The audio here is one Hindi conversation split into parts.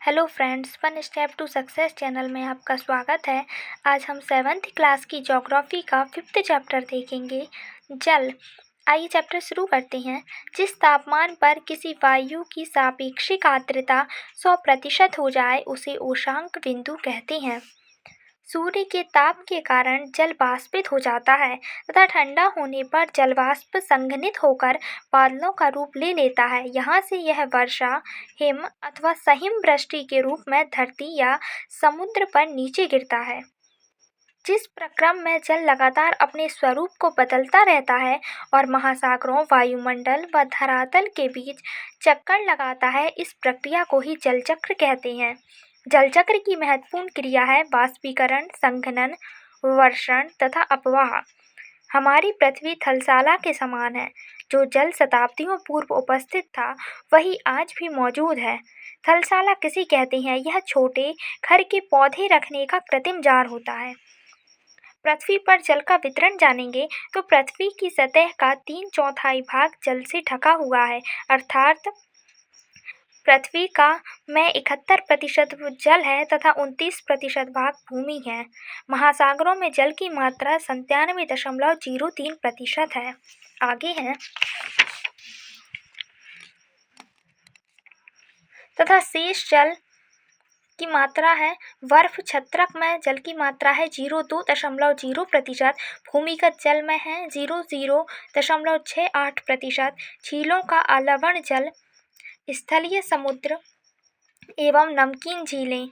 Hello friends, one step to success channel में आपका स्वागत है। आज हम 7th क्लास की ज्योग्राफी का 5th चैप्टर देखेंगे, जल। आइए चैप्टर शुरू करते हैं। जिस तापमान पर किसी वायु की सापेक्षिक आर्द्रता 100% हो जाए उसे उष्णांक बिंदु कहते हैं। सूर्य के ताप के कारण जल वाष्पित हो जाता है तथा ठंडा होने पर जलवाष्प संघनित होकर बादलों का रूप ले लेता है। यहाँ से यह वर्षा, हिम अथवा सहिम वृष्टि के रूप में धरती या समुद्र पर नीचे गिरता है। जिस प्रक्रम में जल लगातार अपने स्वरूप को बदलता रहता है और महासागरों, वायुमंडल व धरातल के बीच चक्कर लगाता है, इस प्रक्रिया को ही जल चक्र कहते हैं। जल चक्र की महत्वपूर्ण क्रिया है वाष्पीकरण, संघनन, वर्षण तथा अपवाह। हमारी पृथ्वी थलसाला के समान है। जो जल शताब्दियों पूर्व उपस्थित था वही आज भी मौजूद है। थलसाला किसे कहते हैं? यह छोटे खर के पौधे रखने का कृत्रिम जार होता है। पृथ्वी पर जल का वितरण जानेंगे तो पृथ्वी की सतह का 3/4 भाग जल से ढका हुआ है, अर्थात पृथ्वी का में 71% जल है तथा 29% भाग भूमि है। महासागरों में जल की मात्रा 97.03% है। आगे है तथा शेष जल की मात्रा है। बर्फ छत्रक में जल की मात्रा है 0.2% भूमिगत जल में है 00.68%। झीलों का अलवण जल, स्थलीय समुद्र एवं नमकीन झीलें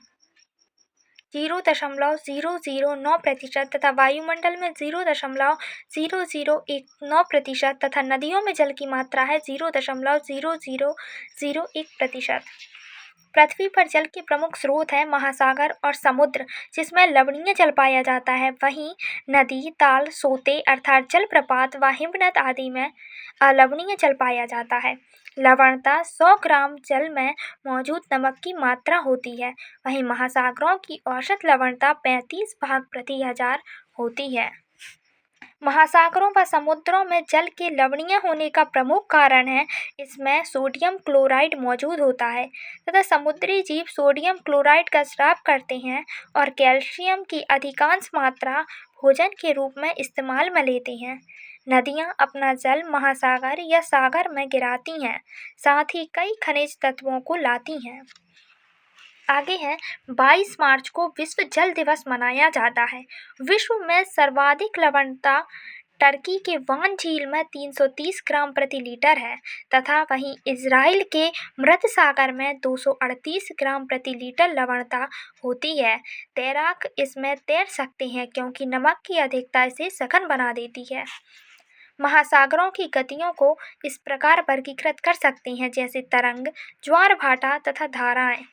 0.009% तथा वायुमंडल में 0.0019% तथा नदियों में जल की मात्रा है 0.0001%। पृथ्वी पर जल के प्रमुख स्रोत हैं महासागर और समुद्र, जिसमें लवणीय जल पाया जाता है। वहीं नदी, ताल, सोते अर्थात जलप्रपात व हिमनद आदि में अलवणीय जल पाया जाता है। लवणता 100 ग्राम जल में मौजूद नमक की मात्रा होती है। वहीं महासागरों की औसत लवणता 35 भाग प्रति 1000 होती है। महासागरों व समुद्रों में जल के लवणीय होने का प्रमुख कारण है इसमें सोडियम क्लोराइड मौजूद होता है तथा समुद्री जीव सोडियम क्लोराइड का स्राव करते हैं और कैल्शियम की अधिकांश मात्रा भोजन के रूप में इस्तेमाल में लेते हैं। नदियां अपना जल महासागर या सागर में गिराती हैं, साथ ही कई खनिज तत्वों को लाती हैं। आगे है 22 मार्च को विश्व जल दिवस मनाया जाता है। विश्व में सर्वाधिक लवणता टर्की के वान झील में 330 ग्राम प्रति लीटर है तथा वहीं इजराइल के मृत सागर में 238 ग्राम प्रति लीटर लवणता होती है। तैराक इसमें तैर सकते हैं क्योंकि नमक की अधिकता इसे सघन बना देती है। महासागरों की गतियों को इस प्रकार वर्गीकृत कर सकते हैं जैसे तरंग, ज्वार भाटा तथा धाराएं।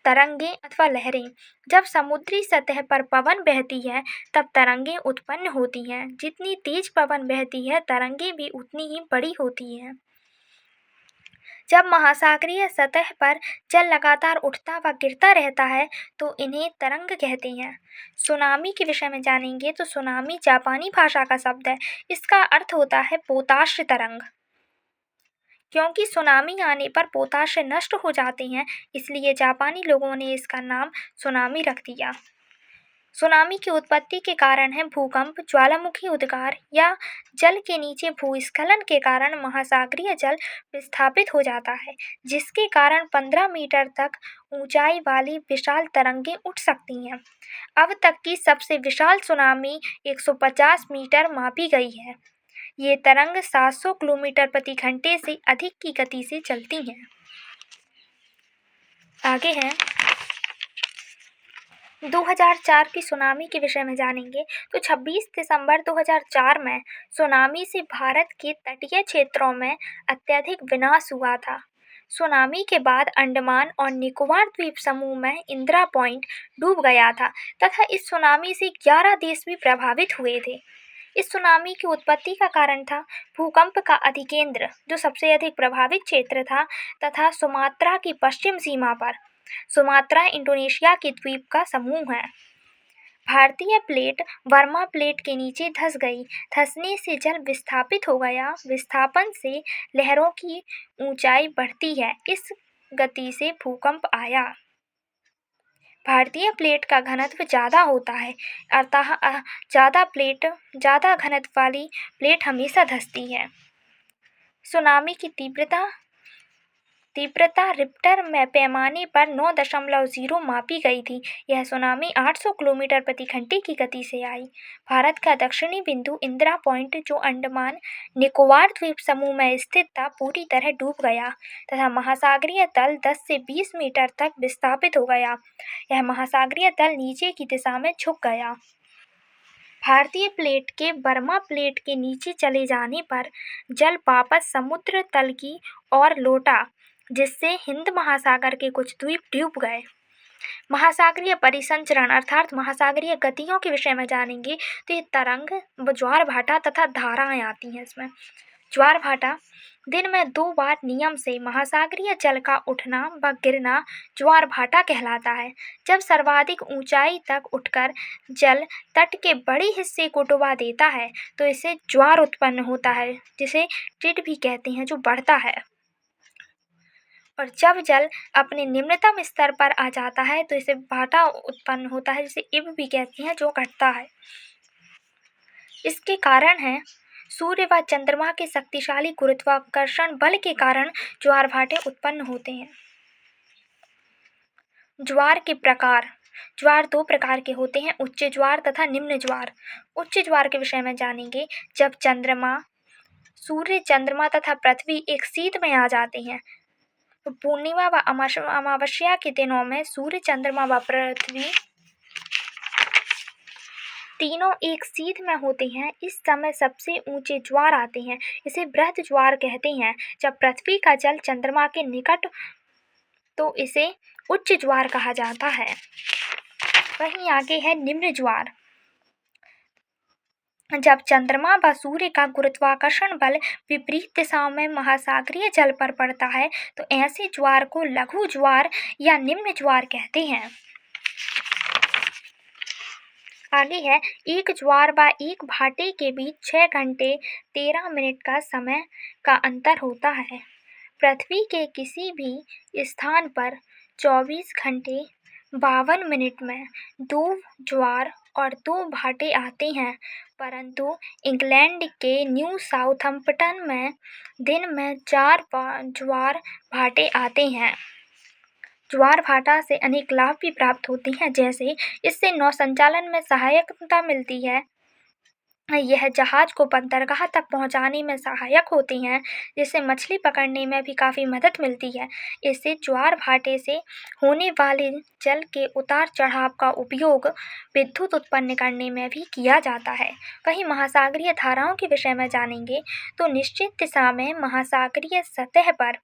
तरंगें अथवा लहरें, जब समुद्री सतह पर पवन बहती है तब तरंगें उत्पन्न होती हैं। जितनी तेज पवन बहती है तरंगें भी उतनी ही बड़ी होती हैं। जब महासागरीय सतह पर जल लगातार उठता व गिरता रहता है तो इन्हें तरंग कहते हैं। सुनामी के विषय में जानेंगे तो सुनामी जापानी भाषा का शब्द है। इसका अर्थ होता है पोताश्य तरंग। क्योंकि सुनामी आने पर पोताश्य नष्ट हो जाते हैं, इसलिए जापानी लोगों ने इसका नाम सुनामी रख दिया। सुनामी की उत्पत्ति के कारण है भूकंप, ज्वालामुखी उद्गार या जल के नीचे भूस्खलन के कारण महासागरीय जल विस्थापित हो जाता है, जिसके कारण 15 मीटर तक ऊंचाई वाली विशाल तरंगें उठ सकती हैं। अब तक की सबसे विशाल सुनामी 150 मीटर मापी गई है। ये तरंग 700 किलोमीटर प्रति घंटे से अधिक की गति से चलती हैं। आगे है 2004 की सुनामी के विषय में जानेंगे तो 26 दिसंबर 2004 में सुनामी से भारत के तटीय क्षेत्रों में अत्यधिक विनाश हुआ था। सुनामी के बाद अंडमान और निकोबार द्वीप समूह में इंदिरा पॉइंट डूब गया था तथा इस सुनामी से 11 देश भी प्रभावित हुए थे। इस सुनामी की उत्पत्ति का कारण था भूकंप का अधिकेंद्र, जो सबसे अधिक प्रभावित क्षेत्र था, तथा सुमात्रा की पश्चिम सीमा पर। सुमात्रा इंडोनेशिया के द्वीप का समूह है। भारतीय प्लेट बर्मा प्लेट के नीचे धंस गई। धंसने से जल विस्थापित हो गया। विस्थापन से लहरों की ऊंचाई बढ़ती है। इस गति से भूकंप आया। भारतीय प्लेट का घनत्व ज़्यादा होता है, अतः ज़्यादा घनत्व वाली प्लेट हमेशा धंसती है। सुनामी की तीव्रता रिक्टर पैमाने पर 9.0 मापी गई थी। यह सुनामी 800 किलोमीटर प्रति घंटे की गति से आई। भारत का दक्षिणी बिंदु इंदिरा पॉइंट, जो अंडमान निकोबार द्वीप समूह में स्थित था, पूरी तरह डूब गया तथा महासागरीय तल 10 से 20 मीटर तक विस्थापित हो गया। यह महासागरीय तल नीचे की दिशा में झुक गया। भारतीय प्लेट के बर्मा प्लेट के नीचे चले जाने पर जल वापस समुद्र तल की ओर लौटा, जिससे हिंद महासागर के कुछ द्वीप डूब गए। महासागरीय परिसंचरण अर्थात महासागरीय गतियों के विषय में जानेंगे तो ये तरंग, ज्वार भाटा तथा धाराएं आती हैं इसमें। ज्वार भाटा दिन में 2 बार नियम से महासागरीय जल का उठना व गिरना ज्वार भाटा कहलाता है। जब सर्वाधिक ऊंचाई तक उठकर जल तट के बड़े हिस्से को डुबा देता है तो इसे ज्वार उत्पन्न होता है, जिसे टिड भी कहते हैं, जो बढ़ता है। और जब जल अपने निम्नतम स्तर पर आ जाता है तो इसे भाटा उत्पन्न होता है, जिसे इब भी कहते हैं, जो घटता है। इसके कारण है सूर्य व चंद्रमा के शक्तिशाली गुरुत्वाकर्षण बल के कारण ज्वार भाटे उत्पन्न होते हैं। ज्वार के प्रकार। ज्वार 2 प्रकार के होते हैं, उच्च ज्वार तथा निम्न ज्वार। उच्च ज्वार के विषय में जानेंगे जब सूर्य, चंद्रमा तथा पृथ्वी एक सीध में आ जाते हैं। तो पूर्णिमा व अमावस्या के दिनों में सूर्य, चंद्रमा व पृथ्वी तीनों एक सीध में होते हैं। इस समय सबसे ऊंचे ज्वार आते हैं। इसे बृहद ज्वार कहते हैं। जब पृथ्वी का जल चंद्रमा के निकट तो इसे उच्च ज्वार कहा जाता है। वहीं आगे है निम्न ज्वार। जब चंद्रमा व सूर्य का गुरुत्वाकर्षण बल विपरीत दिशाओं में महासागरीय जल पर पड़ता है तो ऐसे ज्वार को लघु ज्वार या निम्न ज्वार कहते हैं। आगे है एक ज्वार व एक भाटे के बीच 6 घंटे 13 मिनट का समय का अंतर होता है। पृथ्वी के किसी भी स्थान पर 24 घंटे 52 मिनट में 2 ज्वार और 2 भाटे आते हैं, परंतु इंग्लैंड के न्यू साउथम्पटन में दिन में 4 ज्वार भाटे आते हैं। ज्वार भाटा से अनेक लाभ भी प्राप्त होते हैं, जैसे इससे नौ संचालन में सहायता मिलती है। यह जहाज को बंदरगाह तक पहुंचाने में सहायक होती हैं, जिससे मछली पकड़ने में भी काफ़ी मदद मिलती है। इससे ज्वार भाटे से होने वाले जल के उतार चढ़ाव का उपयोग विद्युत उत्पन्न करने में भी किया जाता है। वहीं महासागरीय धाराओं के विषय में जानेंगे तो निश्चित दिशा में महासागरीय सतह पर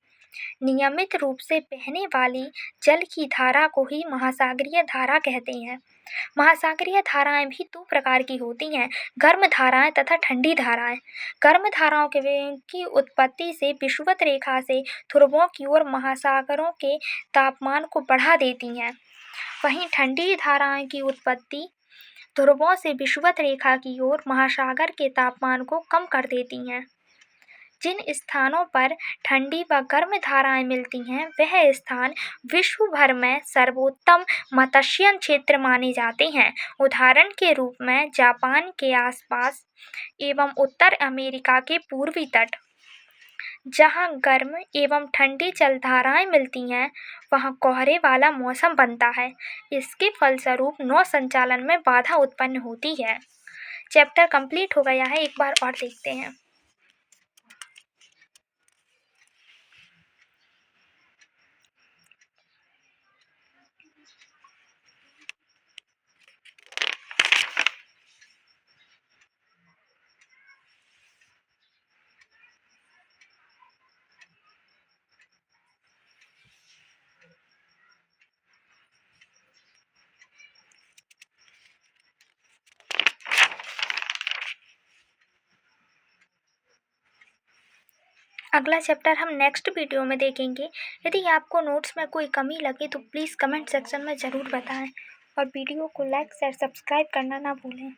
नियमित रूप से बहने वाली जल की धारा को ही महासागरीय धारा कहते हैं। महासागरीय धाराएं भी 2 प्रकार की होती हैं, गर्म धाराएं तथा ठंडी धाराएं। गर्म धाराओं की उत्पत्ति से विषुवत रेखा से ध्रुवों की ओर महासागरों के तापमान को बढ़ा देती हैं। वहीं ठंडी धाराएं की उत्पत्ति ध्रुवों से विषुवत रेखा की ओर महासागर के तापमान को कम कर देती हैं। जिन स्थानों पर ठंडी व गर्म धाराएं मिलती हैं, वह स्थान विश्व भर में सर्वोत्तम मत्स्यन क्षेत्र माने जाते हैं। उदाहरण के रूप में जापान के आसपास एवं उत्तर अमेरिका के पूर्वी तट। जहाँ गर्म एवं ठंडी जलधाराएं मिलती हैं, वहाँ कोहरे वाला मौसम बनता है। इसके फलस्वरूप नौ संचालन में बाधा उत्पन्न होती है। चैप्टर कंप्लीट हो गया है, एक बार और देखते हैं। अगला चैप्टर हम नेक्स्ट वीडियो में देखेंगे। यदि आपको नोट्स में कोई कमी लगे तो प्लीज़ कमेंट सेक्शन में ज़रूर बताएं और वीडियो को लाइक शेयर सब्सक्राइब करना ना भूलें।